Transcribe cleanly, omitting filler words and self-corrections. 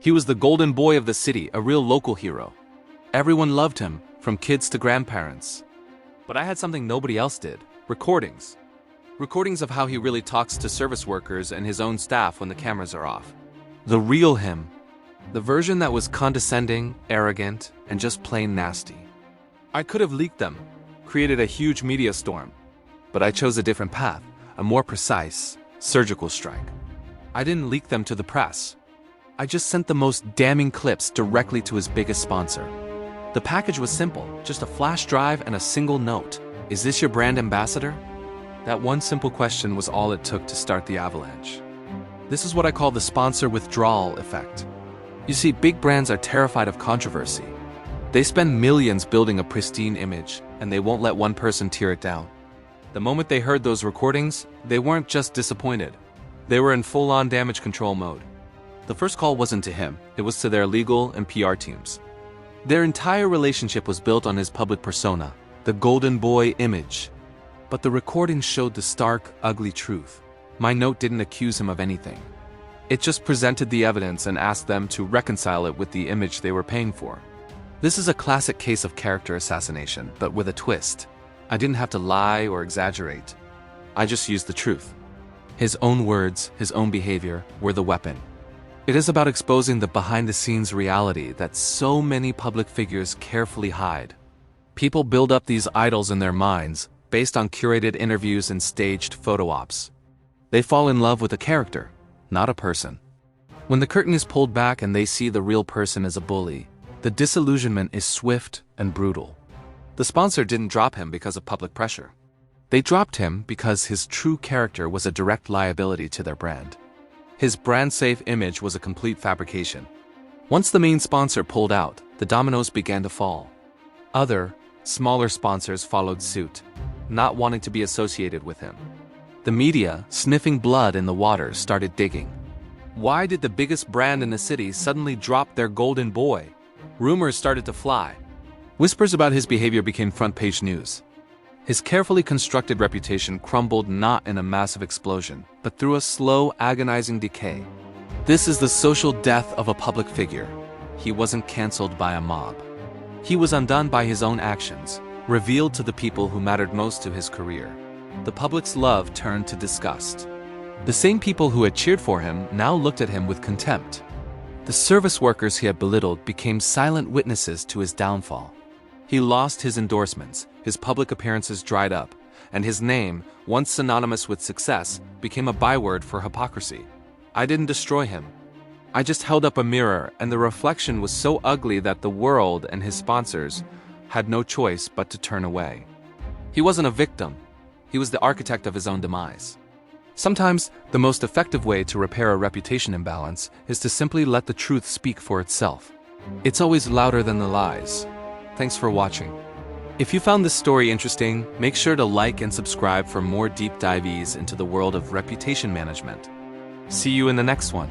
He was the golden boy of the city, a real local hero. Everyone loved him, from kids to grandparents. But I had something nobody else did: recordings. Recordings of how he really talks to service workers and his own staff when the cameras are off. The real him. The version that was condescending, arrogant, and just plain nasty. I could have leaked them, created a huge media storm. But I chose a different path, a more precise, surgical strike. I didn't leak them to the press. I just sent the most damning clips directly to his biggest sponsor. The package was simple, just a flash drive and a single note. Is this your brand ambassador? That one simple question was all it took to start the avalanche. This is what I call the sponsor withdrawal effect. You see, big brands are terrified of controversy. They spend millions building a pristine image, and they won't let one person tear it down. The moment they heard those recordings, they weren't just disappointed. They were in full-on damage control mode. The first call wasn't to him, it was to their legal and PR teams. Their entire relationship was built on his public persona, the golden boy image. But the recordings showed the stark, ugly truth. My note didn't accuse him of anything. It just presented the evidence and asked them to reconcile it with the image they were paying for. This is a classic case of character assassination, but with a twist. I didn't have to lie or exaggerate. I just used the truth. His own words, his own behavior, were the weapon. It is about exposing the behind-the-scenes reality that so many public figures carefully hide. People build up these idols in their minds, based on curated interviews and staged photo ops. They fall in love with a character, not a person. When the curtain is pulled back and they see the real person as a bully, the disillusionment is swift and brutal. The sponsor didn't drop him because of public pressure. They dropped him because his true character was a direct liability to their brand. His brand-safe image was a complete fabrication. Once the main sponsor pulled out, the dominoes began to fall. Other, smaller sponsors followed suit, not wanting to be associated with him. The media, sniffing blood in the water, started digging. Why did the biggest brand in the city suddenly drop their golden boy? Rumors started to fly. Whispers about his behavior became front-page news. His carefully constructed reputation crumbled not in a massive explosion, but through a slow, agonizing decay. This is the social death of a public figure. He wasn't canceled by a mob. He was undone by his own actions, revealed to the people who mattered most to his career. The public's love turned to disgust. The same people who had cheered for him now looked at him with contempt. The service workers he had belittled became silent witnesses to his downfall. He lost his endorsements, his public appearances dried up, and his name, once synonymous with success, became a byword for hypocrisy. I didn't destroy him. I just held up a mirror, and the reflection was so ugly that the world and his sponsors had no choice but to turn away. He wasn't a victim. He was the architect of his own demise. Sometimes, the most effective way to repair a reputation imbalance is to simply let the truth speak for itself. It's always louder than the lies. Thanks for watching. If you found this story interesting, make sure to like and subscribe for more deep dives into the world of reputation management. See you in the next one.